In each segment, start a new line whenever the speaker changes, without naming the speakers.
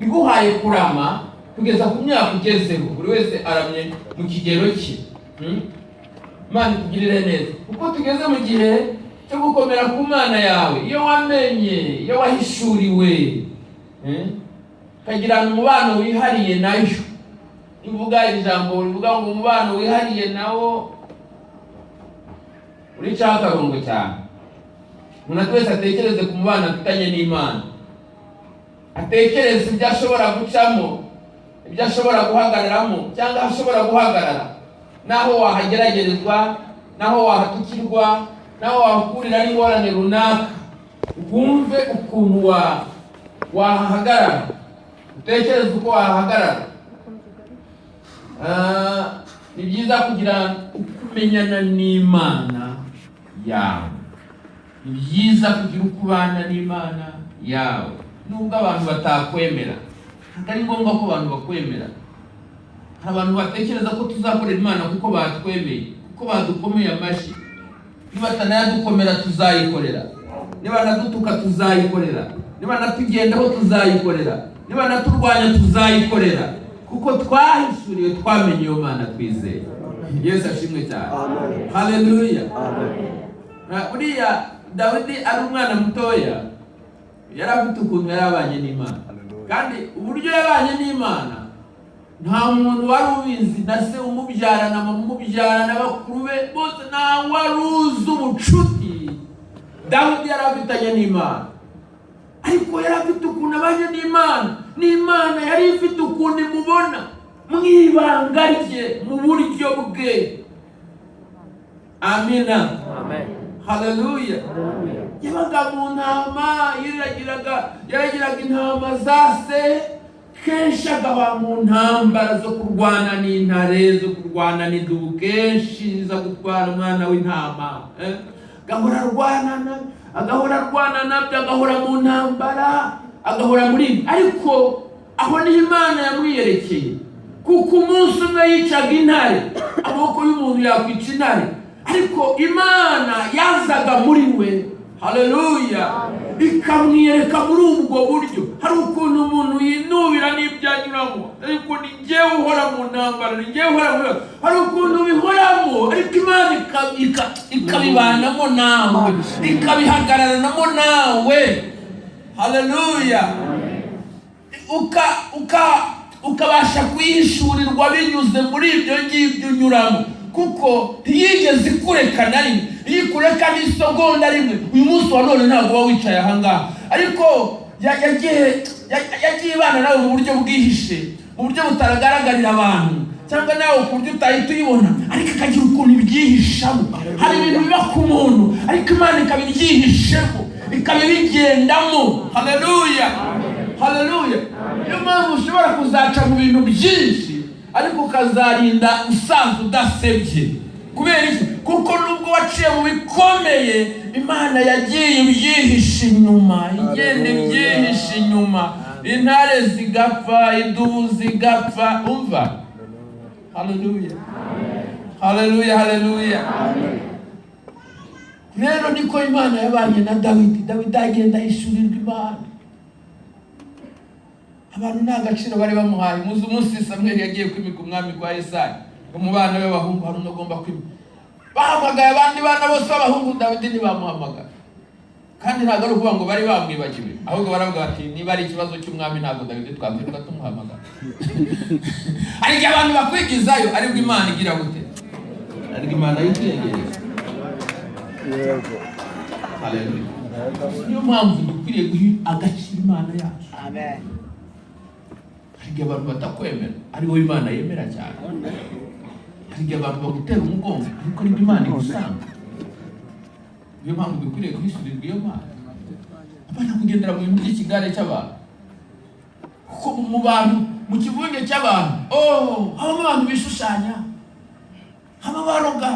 iguhaye kurama kugeza ku myaka ugezeho, buri wese aramye mu kigero cye. Imana itugirire neza kuko tugeze mu gihe cyo gukomera ku Mana yawe. Iyo wamenye, iyo wahishuriwe, kagirana umubano wihariye nayo. Imvuga ijambo rivuga ngo umubano wihariye nawo uri cyakarongo cyane. Umuntu wese atekereze ku mubano afitanye n'Imana, atekereze ibyo ashobora gucamo, ibyo ashobora guhagararamo cyangwa ashobora guhagarara, naho wahageragerezwa, naho wahatukirwa, naho wakurira n'ingorane runaka, wumve ukuntu wahagarara, utekereze uko wahagarara. Ni byiza kugira kumenyana n'Imana yawe. Ni byiza kugira ukubana n'Imana yawe. Nubwo abantu batakwemera, atari ngombwa ko abantu bakwemera. Hari abantu batekereza ko tuzakorera Imana kuko batwemeye, kuko badukomeye amashyi. Niba batanadukomera tuzayikorera, niba nadutuka tuzayikorera, niba natugendaho tuzayikorera, niba naturwanya tuzayikorera, kuko twahishuriwe, twamenye iyo Mana twizeye. Yesu ashimwe cyane. Haleluya. Uriya Dawidi ari umwana mutoya, yari afite ukuntu yarabanye n'Imana, kandi uburyo yabanye n'Imana nta muntu wari ubizi. Na se umubyara na mama umubyara na bakuru be bose nta wari uzi ubucuti Dawidi yari afitanye n'Imana. Ariko yari afite ukuntu abanye n'Imana, n'Imana yari ifite ukuntu imubona mu ibanga rye, mu buryo bwe. Amina. Amen. Haleluya. Yabaga mu ntama, yaragiraga intama za se, kenshi agaba mu ntambara zo kurwana n'intare, zo kurwana n'idubu, kenshi za gutwara umwana w'intama. Agahora arwana nabyo, agahora mu ntambara, agahora muri. Ariko aho ni Imana yamwiyerekeye, kuko umunsi umwe yicaga intare, amaboko y'umuntu yakwica intare, ariko Imana yazaga muri we. Haleluya. Ikamwiyereka muri ubwo buryo. Hari ukuntu umuntu yinubira n'ibyo anyuramo, ariko ni njyewe uhora mu ntambara, ni njyewe uhora mu. Hari ukuntu bihoramo, ariko Imana ikabibanamo nawe, ikabihagararamo nawe. Haleluya. Ukabasha kwihishurirwa binyuze muri ibyo ngibyo unyuramo, kuko ntiyigeze ikureka na rimwe. Iyo ikureka n'isegonda rimwe, uyu munsi wa none ntabwo uba wicaye ahangaha. Ariko yagiye ibana nawe mu buryo bwihishe, mu buryo butagaragarira abantu, cyangwa nawe ku buryo utahita uyibona, ariko ikagira ukuntu ibyihishamo. Hari ibintu biba ku muntu, ariko Imana ikabibyihishemo, ikabibigendamo. Haleluya. Haleluya. Niyo mpamvu ushobora kuzaca mu bintu byinshi, ariko ukazarinda usanzwe udasebye. Kubera iki? Kuko nubwo waciye mu bikomeye, Imana yagiye ibyihisha inyuma, igenda ibyihisha inyuma. Intare zigapfa, idubu zigapfa. Umva. Haleluya. Haleluya. Haleluya. Rero niko Imana yabanye na Dawidi. Dawidi agenda yishurirwa Imana. Abantu nta gaciro bari bamuhaye. Muzi umunsi Samweli yagiye kwimika umwami kwa Yesaya, mu bana b'abahungu hari unagomba kwimika. Bahamagaye abandi bana bose b'abahungu, Dawidi ntibamuhamagara. Kandi ntabwo ari ukuvuga ngo bari bamwibagiwe, ahubwo baravuga bati niba ari ikibazo cy'umwami ntabwo Dawidi twakwiruka tumuhamagara. Ariko abantu bakwigizayo, ariko Imana igira gute? Ariko Imana yitegereza. Yego. Haleluya. Niyo mpamvu dukwiriye guha agaciro Imana yacu. Amen. Hari abantu batakwemera, ari wowe Imana yemera cyane. Hari abantu bagutera umugongo, ariko ni Imana igusanga. Niyo mpamvu dukwiriye kwisubirirwa iyo Mana. Abana kugendera mu bintu by'ikigare cy'abantu. Kuko mu bantu, mu kivunge cy'abantu, habamo abantu bishushanya, habamo abaroga,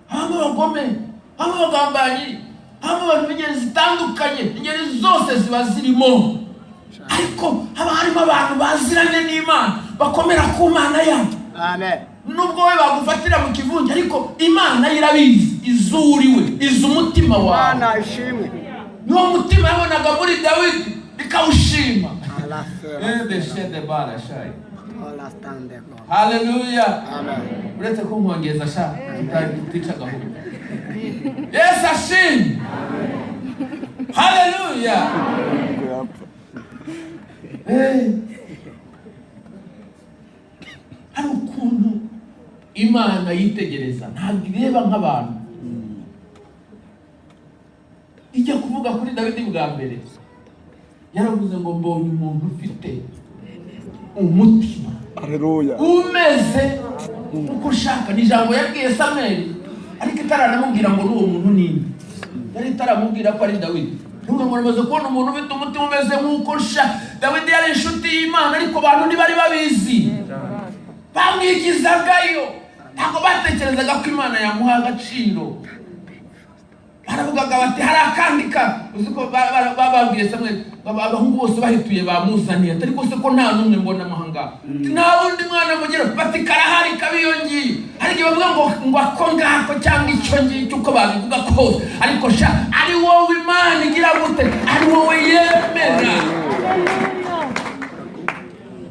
habamo abagome, habamo abagambanyi, habamo abantu b'ingeri zitandukanye, ingeri zose ziba zirimo. Ariko haba harimo abantu baziranye n'Imana, bakomera ku Mana yabo. Amen. Nubwo we bagufatira mu kivunge, ariko Imana irabizi, izuriwe, izi umutima wawe. Imana ishimwe. Niwo mutima yabonaga muri Dawidi, ikawushima. Hallelujah. Uretse ko nkongeza sha tica gahunda. Yesu ashimwe. Hallelujah. Hari ukuntu Imana yitegereza ntabwo ireba nk'abantu. Ijya kuvuga kuri Dawidi bwa mbere yaravuze ngo mbonye umuntu ufite umutima umeze uko ushaka. Ni ijambo yabwiye Samweli, ariko itaranamubwira ngo n'uwo muntu ninde. Yari itaramubwira ko ari Dawidi. Nubwo muramaze kubona umuntu ufite umutima umeze nk'uko ushaka. Dawidi yari inshuti y'Imana, ariko abantu ntibari babizi, bamwigizagayo. Ntabwo batekerezaga ko Imana yamuha agaciro. Baravugaga bati hari akandika. Uzi ko bababwiye Samweli abahungu bose bahituye bamuzaniye, ariko se ko nta numwe mbona amahanga. Nta wundi mwana mugira bati karahari kabiyongiye. Hari igihe bavuga ngo ako ngako cyangwa icyo ngicyo uko babivuga kose, ariko sha ari wowe Imana igira gute, ari wowe yemera.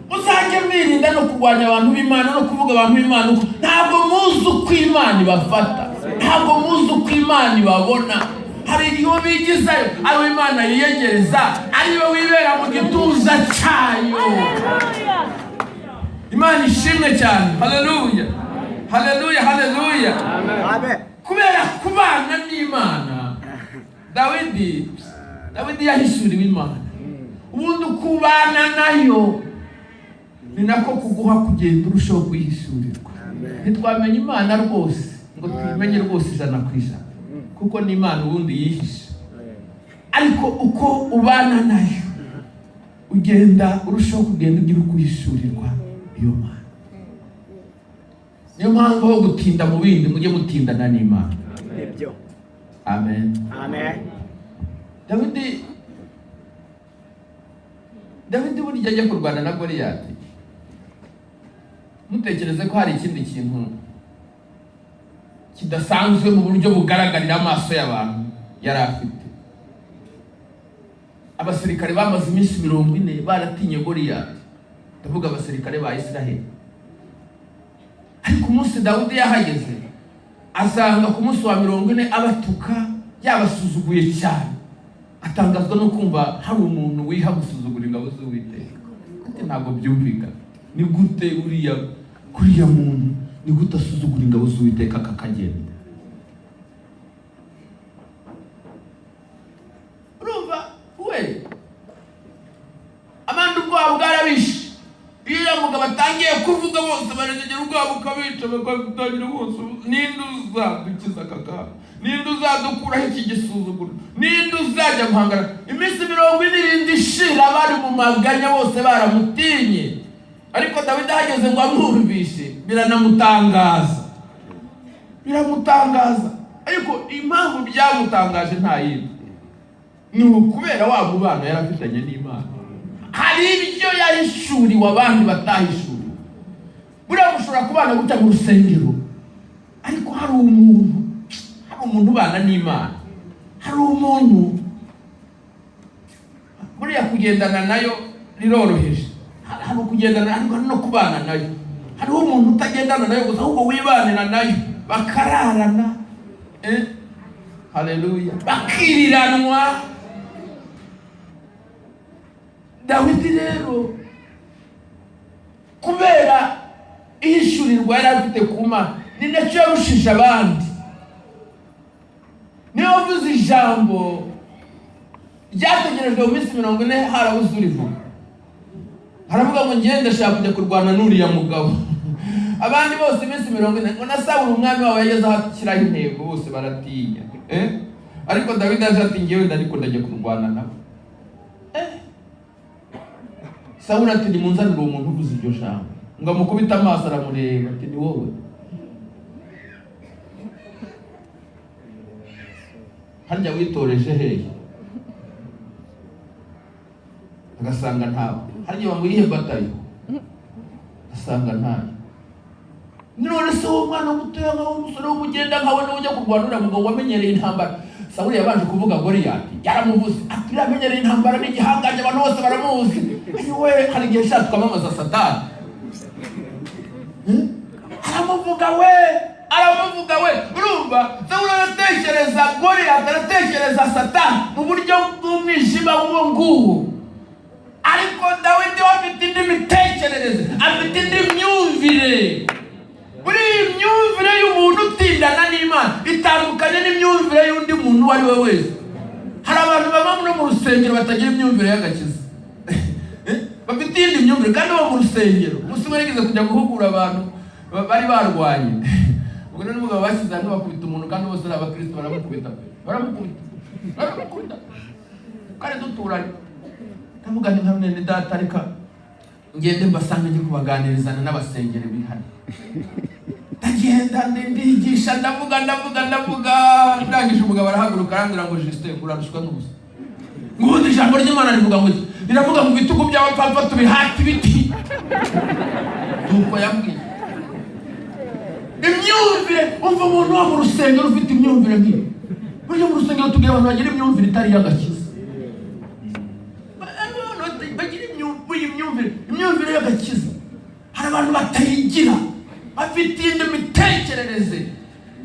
Uzajya mwirinda no kurwanya abantu b'Imana no kuvuga abantu b'Imana. Ntabwo muzi uko Imana ibafata, ntabwo muzi uko Imana ibabona. Hari igihe bigizayo abo Imana yiyegereza, ariwe wibera mu gituza cyayo. Imana ishimwe cyane. Haleluya, haleluya, haleluya. Kubera kubana n'Imana, Dawidi yahishuriwe Imana. Ubundi kubana nayo ni nako kuguha kugenda urushaho kuyihishurirwa. Ntitwamenya Imana rwose ngo tuyimenye rwose 100%, kuko ni Imana ubundi yihisha. Ariko uko ubana nayo ugenda urushaho kugenda ugira kuyihishurirwa iyo Mana. Niyo mpamvu aho gutinda mu bindi mujye mutindana n'Imana. Amen. Dawidi burya ajya kurwana na Goliyati, mutekereze ko hari ikindi kintu kidasanzwe mu buryo bugaragarira amaso y'abantu yari afite. Abasirikare bamaze iminsi 40 baratinye Goliyati, ndavuga abasirikare ba Israheli. Ariko umunsi Dawidi yahageze, asanga ku munsi wa 40 abatuka yabasuzuguye cyane. Atangazwa no kumva hari umuntu wiha gusuzugura ingabo z'Uwiteka. Ati ntabwo byumvikana. Ni gute kuriya muntu, ni gute asuzugura ingabo z'Uwiteka kakagenda? Urumva we abantu ubwabo bwarabishe. Iyo mugabo atangiye kuvuga bose barengera ubwabo ukabica, bakagutangira bose. Ninde uzadukiza kaka? Ninde uzadukuraho iki gisuzuguro? Ninde uzajya guhangana? Iminsi 40 ishira bari mu maganya bose baramutinye. Ariko Dawidi ahageze ngo amwumvishe, biramutangaza. Ariko impamvu byamutangaje nta yindi, ni ukubera wa mubano yarafitanye n'Imana. Hari ibyo yahishuriwe abandi batahishuriwe. Buriya mushobora kubana gutya mu rusengero, ariko hari umuntu ubana n'Imana. Hari umuntu buriya kugendana nayo riroroheje. Hari kugendana ariko no kubana nayo. Hariho umuntu utagendana nayo gusa, ahubwo wibanira nayo bakararana. Haleluya. Bakiriranwa. Dawidi rero kubera ihishurirwa yari afite ku Mana, ni nacyo yarushije abandi. Niyo uvuze ijambo ryategerejwe mu minsi 40 harabuze urivuga. Haravuga ngo ngende ndashaka kujya kurwana n'uriya mugabo. Abandi bose iminsi 40 ngo nasabura umwami wawe yageze ahakiraho intego, bose baratinya. Ariko Dawidi ati ngewe ndariko ndajya kurwana nawe. Sawuli ati ni munzanira umuntu uvuze iryo jambo. Ngo amukubita amaso aramureba ati ni wowe. Harya witoreje hehe? Agasanga ntawe. Harya bamuyihe batayo? Agasanga ntawe. None se uwo mwana mutoya nkaho umusore w'umugenda nkawe no ujya kurwanura mugabo wamenyereye intambara. Sawuli yabanje kuvuga Goliyati, yaramuvuze ati yamenyereye intambara n'igihangaje abantu bose baramuzi. ayiwe hari igihe shaka twamamaza Satani aramuvuga we urumva Sawuli aratekereza Goliyati aratekereza Satani mu buryo bw'umwijima w'uwo nguwo, ariko Dawidi we afite indi mitekerereze, afite indi myumvire. Buri myumvire y'umuntu utindana n'Imana itandukanye n'imyumvire y'undi muntu uwo ari we wese. Hari abantu baba mu rusengero batagira imyumvire y'agakiza bafite indi myumvire kandi bo mu rusengero. Umunsi barigeze kujya guhugura abantu bari barwanye, ubwo rero n'umugabo bashyize hamwe bakubita umuntu kandi bose ari abakristo, baramukubita kandi duturanye. Ndavuga nti nkamwe ni data reka ngende mbasanga ngiye kubaganirizana n'abasengere bihari. Ndagenda ndigisha ndavuga ndangije umugabo arahaguruka arambwira ngo Justin urarushwa n'ubusa. Ngubundi ijambo ry'Imana rivuga ngo riravuga mu bitugu by'abapapa tubihati biti. Nuko yambwiye imyumvire, umva umuntu wo mu rusengero ufite imyumvire nk'iyo. Burya mu rusengero tugira abantu bagira imyumvire itari y'agakiza. Imyumvire y'agakiza hari abantu batayigira, bafite iyindi mitekerereze,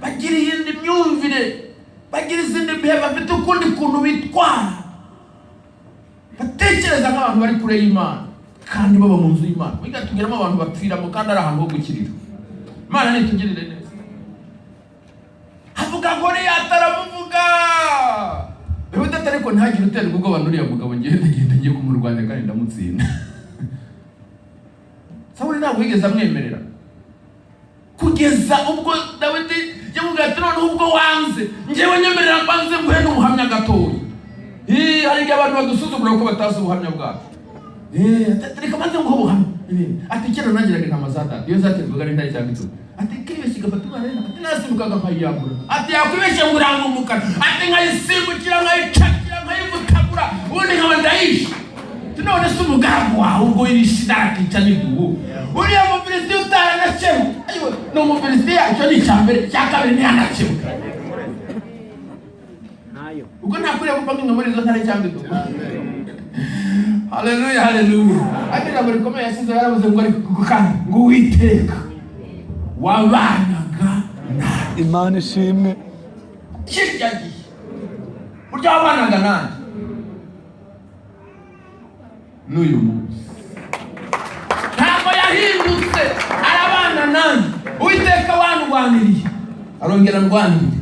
bagira iyindi myumvire, bagira izindi bihe, bafite ukundi kuntu bitwara, batekereza nk'abantu bari kure y'Imana kandi baba mu nzu y'Imana. Bigatugiramo abantu bapfiramo kandi ari ahantu ho gukirira. Imana nitugirire neza. Avuga Goliyati aramuvuga Dawidi ariko ntagire uterwa ubwoba n'uriya mugabo ngiye kumurwanya kandi ndamutsinda. Sawuli ntabwo yigeze amwemerera kugeza ubwo Dawidi yavuga ati noneho ubwo wanze njyewe nyemerera mbanze nguhe n'ubuhamya gatoya. Hari igihe abantu badusuzugura ko batazi ubuhamya bwacu. Reka mbanze nguhe ubuhamya. Ati kera nagiraga intama za data iyo zaterwaga ari ntari cyangwa icumi. Ati kibeshye gafata umwana rero, ati nasibukaga nkayiyambura. Ati yakwibeshye ngo uranga umukara. Ati nkayisimbukira nkayicakira nkayivutagura ubundi nkaba ndayishe. None se umugaragu wawe ubwo irishida akica n'idubu. Uriya Mufilisitiya utaranakemuka, ayiwe ni Umufilisitiya, icyo ni icya mbere, icya kabiri ntiyanakemuka. Ubwo ntakwiriye gupfa nk'imwe muri izo ntare cyangwa idubu. Haleluya, haleluya. Ati ijambo rikomeye yasize yaravuze ngo ari kandi ngo Uwiteka wabanaga nawe.
Imana ishimwe.
Kirya gihe burya wabanaga nanjye n'uyu munsi ntabwo yahindutse, arabana nanjye. Uwiteka wandwaniriye arongera ndwanirire.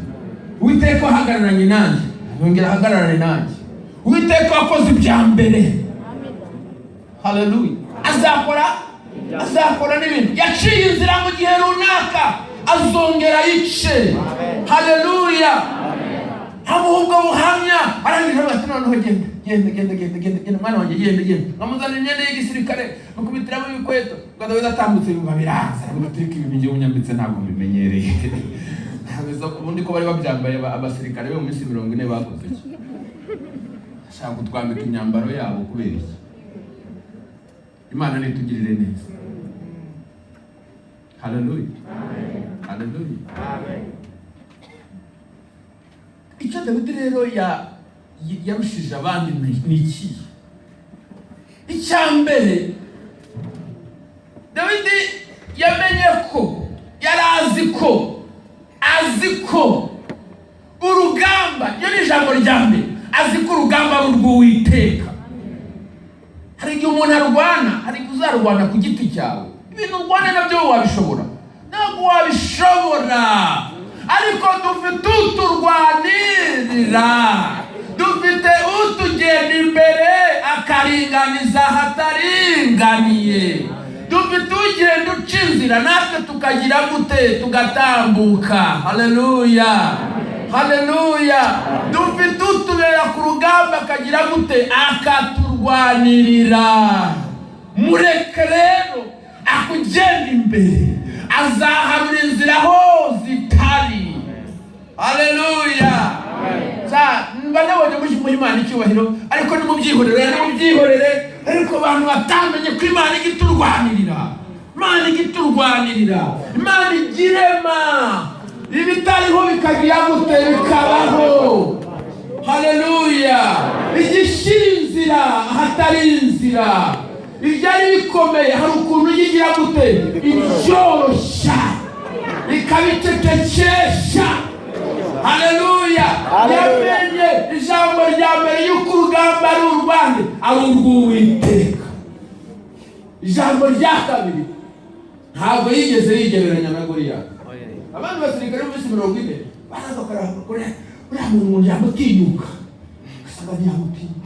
Uwiteka wahagararanye nanjye arongera ahagararane nanjye. Uwiteka wakoze ibya mbere, haleluya, azakora n'ibintu. Yaciye inzira mu gihe runaka azongera yice, haleluya. Ahubwo buhamya arangije ati noneho genda mwana wanjye genda nkamuzana imyenda y'igisirikare mukubitiramo ibikweto. Ngo Dawidi atambutse yumva biraza aramutirika ibintu ngiye unyambitse ntabwo mbimenyereye. Ntabwo ubundi ko bari babyambaye abasirikare bo mu minsi 40 bakoze iki? Ashaka kutwambika imyambaro yabo kubera iki? Imana nitugirire neza. Haleluya, haleluya, amen. Icyo Dawidi rero yarushije abandi ni iki? Icya mbere Dawidi yamenye ko yari azi ko urugamba, iyo ni ijambo rya mbere, azi ko urugamba ari urw'Uwiteka. Hari igihe umuntu arwana, hari igihe uzarwana ku giti cyawe, ibintu urwana nabyo wabishobora, ntabwo wabishobora, ariko dufite uturwanirira, dufite utugenda imbere akaringaniza ahataringaniye, dufite ugenda uca inzira natwe tukagira gute tugatambuka. Haleluya, haleluya. Dufite utubera ku rugamba akagira gute akaturwanirira. Mureke rero akugenda imbere, azahabura inzira aho zitari. Haleluya. Banabonye mu Imana icyubahiro, ariko nimubyihorere, ariko abantu batamenye ko Imana igiturwanirira, Imana igirema ibitariho bikagira gute bikabaho. Haleluya. Igishira inzira ahatari inzira, ibyari bikomeye hari ukuntu yigira gute ibyoroshya ikabicecekesha. Haleluya. Yamenye ijambo rya mbere y'uko urugamba ari urwande ari urw'Uwiteka. Ijambo rya kabiri ntabwo yigeze yigereranya na Goliyati. Abantu basirikare b'isi 40 barazokara kure uriya muntu yamutinyuka asanga ntiyamutinya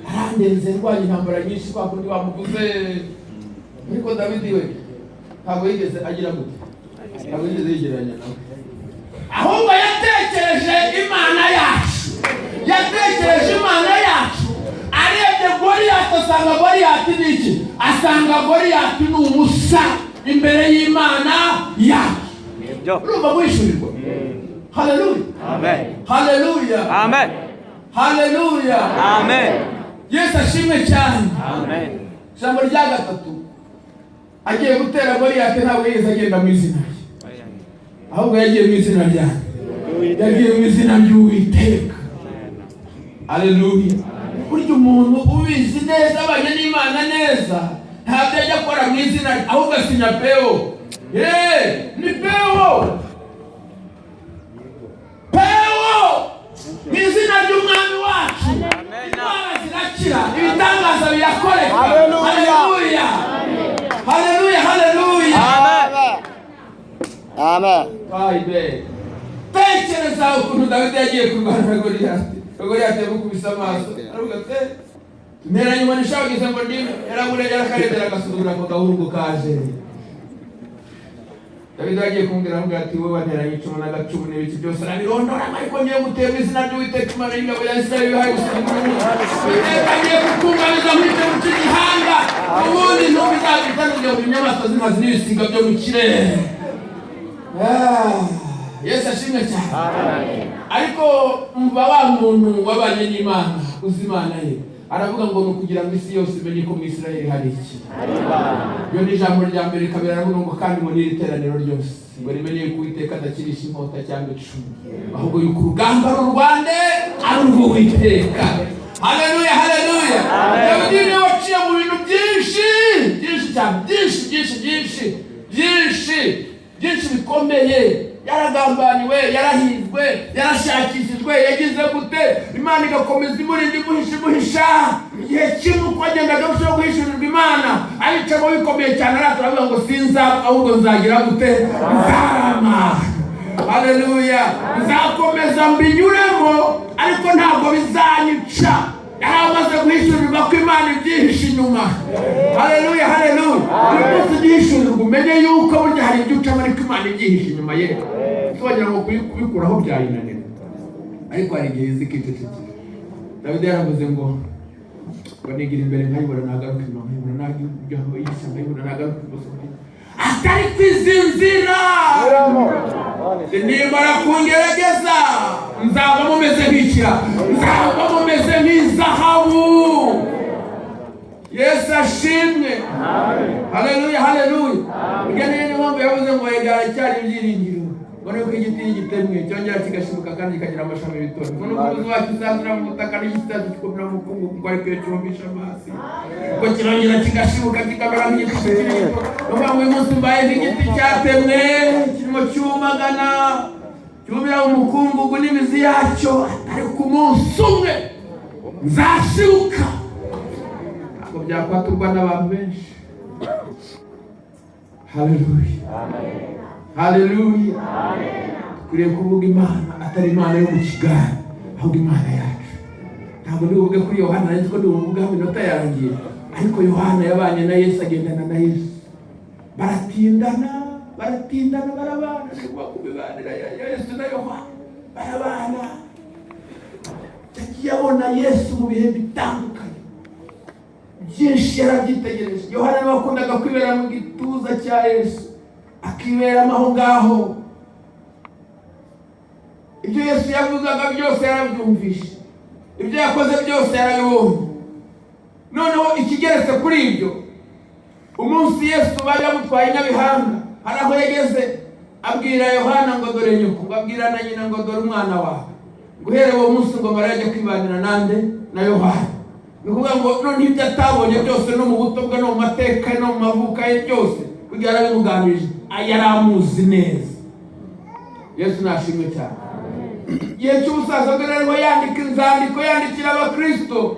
arandenze ndwanya intambara nyinshi kwa kundi bamuvuze. Ariko Dawidi we ntabwo yigeze agira gute, ntabwo yigeze yigereranya nawe, ahubwo yatekereje Imana yacu, yatekereje Imana yacu. Arebye Goliyati asanga Goliyati ni iki? Asanga Goliyati ni umusa imbere y'Imana yacu. Urumva mwishurirwa? Haleluya. Amen. Haleluya. Amen. Haleluya. Amen. Yesu ashimwe cyane. Amen. Jambo rya gatatu agiye gutera Goliyati ntabwo yigeze agenda mu izina rye, ahubwo yagiye mu izina ryanjye, yagiye mu izina ry'Uwiteka. Haleluya. Burya umuntu ubizi neza abanye n'Imana neza ntabwo ajya akora mu izina ahubwo asinya peo. Ni peo. Peo mu izina ry'Umwami wacu. Imana zirakira, ibitangaza birakoreka. Haleluya. Haleluya. Haleluya. Amen. Amen. Tekereza ukuntu Dawidi yagiye kurwana na Goliyati. Goliyati yamukubise amaso aravuga ati ntera nyuma nishagize ngo ndi yaraburengera akarebera agasuzugura ako gahungu kaje. Dawidi yagiye kumbwira avuga ati wowe wanteranye icumu n'agacumu n'ibiki byose arabirondora, ariko ngiye gutera izina ry'Uwiteka Imana y'ingabo ya Isirayeli bihaye gusimbura. Agiye kukunganiza muri cyo mu gihanga, ubundi ntumbi zabitanije mu nyamaswa z'inkazi n'ibisiga byo mu kirere. Yesu ashimwe cyane. Ariko umva wa muntu wabanye n'Imana uzi Imana ye aravuga ngo nukugira ngo isi yose imenye ko mu Isirayeli hari iki. Yo ni ijambo rya mbere kabera aravuga ngo kandi ngo n'iriteraniro ryose ngo rimenye ko Uwiteka adakirisha inkota cyangwa icumu, ahubwo yuko urugamba rwande ari urw'Uwiteka. Haleluya. Haleluya. Dawidi niwe waciye mu bintu byinshi cyane, byinshi bikomeye. Yaragambaniwe, yarahizwe, yarashakishijwe, yagize gute Imana igakomeza imurinda imuhisha. Igihe kimwe uko agendaga arushaho guhishurirwa Imana ayicamo bikomeye cyane, aravuga ngo sinzapfa ahubwo nzagira gute, nzarama. Haleluya. Nzakomeza mbinyuremo ariko ntabwo bizanyica. Yaramaze guhishurirwa ko Imana ibyihishe inyuma. Haleluya. Haleluya. Umunsi ugihishurirwa umenye yuko burya hari ibyo ucamo ariko Imana ibyihishe inyuma ye. Tuwagira ngo kubikuraho byayinanira, ariko hari igihe zikicecekera. Dawidi yaravuze ngo nigira imbere nkayibona nagaruka inyuma, nkayibona nagijyaho yisa nkayibona nagaruka inyuma, atari kwizinzira. Nimara kungerageza nzaba mumeze nk'ikira, nzaba mumeze nk'izahabu. Yesu ashimwe. Haleluya. Haleluya. Ugene ni mpamvu yavuze ngo yegara cyari ibyiringiro, ngo nuko igiti gitemwe cyongera kigashibuka kandi kikagira amashami y'ibitoki, ngo nuko ubuzima kizazira mu butaka n'igitasi kikomera mu bukungu kuko ari cyo cyumbisha amazi, ngo kirongera kigashibuka kikamera nk'igiti kiri gito. Nuko uyu munsi mbaye nk'igiti cyatemwe kirimo cyumagana, cyumira mu mukungugu n'imizi yacyo, ariko umunsi umwe nzashibuka. Ntabwo byakwaturwa n'abantu benshi. Haleluya. Amen. Haleluya. Amen. Kuriye kuvuga Imana atari Imana yo mu kigari, ahubwo Imana yacu. Ntabwo ndivuge kuri Yohana ariko ndivuga iminota yarangiye, ariko Yohana yabanye na Yesu, agendana na Yesu, baratindana barabana, nikuba kubibanira ya Yesu na Yohana barabana. Yagiye abona Yesu mu bihe bitandukanye byinshi, yarabyitegereje. Yohana niwe wakundaga kwibera mu gituza cya Yesu, akiberamo aho ngaho. Ibyo Yesu yavugaga byose yarabyumvishe, ibyo yakoze byose yarabibonye. Noneho ikigeretse kuri ibyo, umunsi Yesu bari bamutwaye n'abihanga, hari aho yageze abwira Yohana ngo dore nyoko, ngo abwira na nyina ngo dore umwana wawe. Guhera uwo munsi ngo Mariya ajya kwibanira nande na Yohana. nukuvuga ngo none ibyo atabonye byose no mu buto bwe no mu mateka no mu mavuka ye byose kugira arabimuganirije yaramuzi neza. Yesu nashimwe cyane. Igihe cy'ubusaza bwe rero yandika inzandiko yandikira abakristo,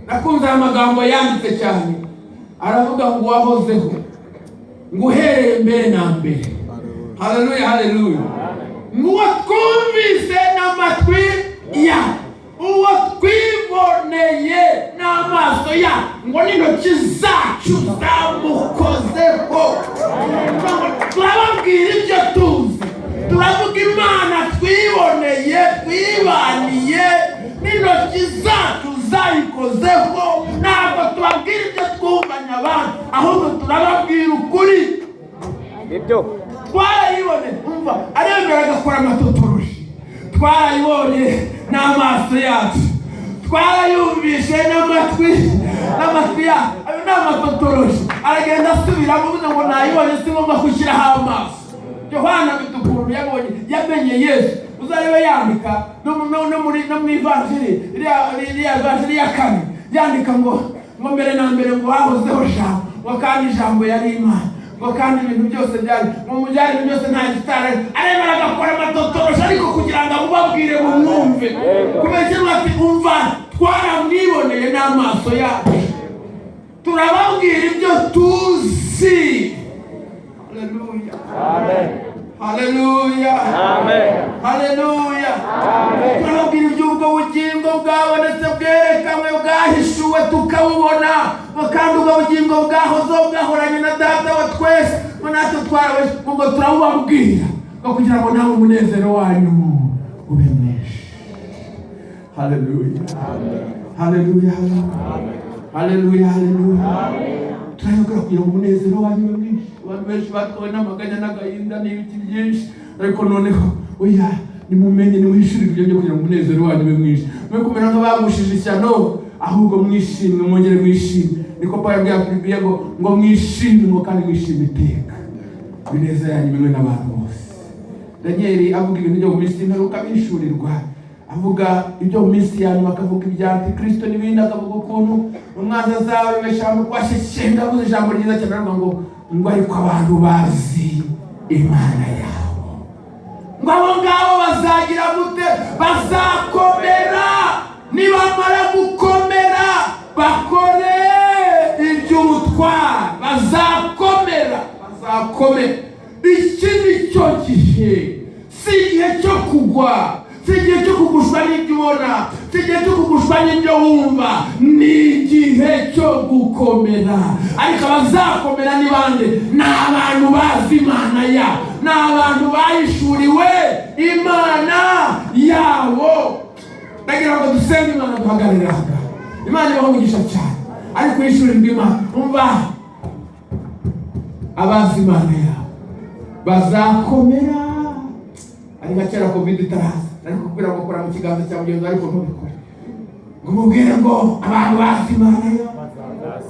nakunze amagambo yanditse cyane. Aravuga ngo wahozeho, ngo uhereye mbere na mbere. Haleluya, haleluya. Ngo twumvise n'amatwi ya, uwo twiboneye n'amaso ya, ngo n'intoki zacu zamukozeho. Turababwira ibyo tuzi, turavuga Imana twiboneye, twibaniye, n'intoki zacu zayikozeho. Ntabwo tubabwira ibyo twumvanye abantu, ahubwo turababwira ukuri.
Ibyo
twarayibone, umva aremera agakora amatotoroshi. Twarayibonye n'amaso yacu, twarayumvishe n'amatwi yacu. Ayo ni amatotoroshi. Aragenda asubiramo uvuze ngo nayibonye si ngombwa gushyiraho amaso. Yohana afite ukuntu yamenye Yesu. Uzarebe yandika no mu ivanjiri iriya ivanjiri ya kane yandika ngo mbere na mbere ngo hahozeho Jambo, ngo kandi Jambo yari Imana, ngo kandi ibintu byose byari mu byari byose nta gitare. Aremera agakora amatotoroshi ariko kugira ngo abubabwire bumwumve. Kubera ati umva twaramwiboneye n'amaso yacu, turababwira ibyo tuzi. Haleluya, amen. Haleluya, amen. Haleluya, amen. Turababwira iby'ubwo bugingo bwabonetse bwerekanwe bwahishuwe tukabubona, kandi ubwo bugingo bwahozeho bwahoranye na Data wa twese, ngo natwe twarawe ngo turabubabwira ngo kugira ngo nawe umunezero wanyu ube mwinshi. Haleluya, amen. Haleluya, amen. Haleluya, haleluya. Turayobora kugira ngo umunezero wanyu ube mwinshi. Abantu benshi batwawe n'amaganya n'agahinda n'ibiti byinshi, ariko noneho oya nimumenye nimuhishurire ibyo kugira ngo umunezero wanyu ube mwinshi. Mwe kumera nk'abagushije ishyano, ahubwo mwishimwe, mwongere mwishime. Niko Pawulo yabwiye Filipiya ngo mwishime, ngo kandi mwishime iteka. Bineza yanyu bimwe n'abantu bose. Danieli avuga ibintu byo mu minsi y'imperuka bishurirwa, avuga ibyo mu minsi ya nyuma, akavuga ibya Kristo n'ibindi, akavuga ukuntu umwanzi azababesha mu kwashishenda. Avuze ijambo ryiza cyane aravuga ngo ariko abantu bazi Imana yabo, ngo abo ngabo bazagira gute? Bazakomera. Nibamara gukomera bakore iby'ubutwari, bazakomera. Iki ni cyo gihe, si igihe cyo kugwa, si igihe cyo kugushwa n'ibyo ubona, si igihe cyo kugushwa n'ibyo wumva, ni igihe cyo gukomera. Ariko abazakomera ni bande? Ni abantu bazi Imana yabo, ni abantu bahishuriwe Imana yabo. Ndagira ngo dusenge Imana duhagarare aha. Imana ibaho umugisha cyane, ariko yishurirwa Imana. Umva, abazi Imana yabo bazakomera. Ariko kera COVID itaraza, ariko kubwira ngo kora mu kiganza cya mugenzi, ariko ntubikore. Ngo mubwire ngo abantu bazi Imana yabo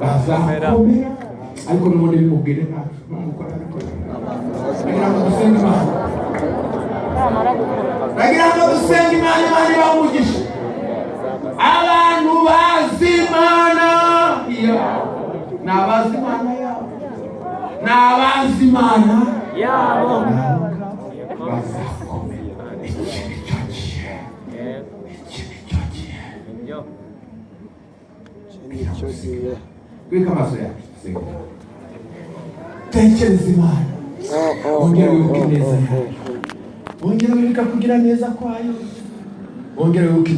bazakomera, ariko n'ubundi bimubwire ntabwo mukora. Ndagira ngo dusenge Imana, ndagira ngo dusenge Imana. Imana ibaho umugisha. Abantu bazi Imana yabo, n'abazi Imana yabo, n'abazi Imana yabo bazakomera. Iki ni cyo gihe, iki ni cyo gihe. Kwika amaso yawe, tekereza Imana, wongere wibuke neza yayo, wongere wibuke kugira neza kwayo, wongere wibuke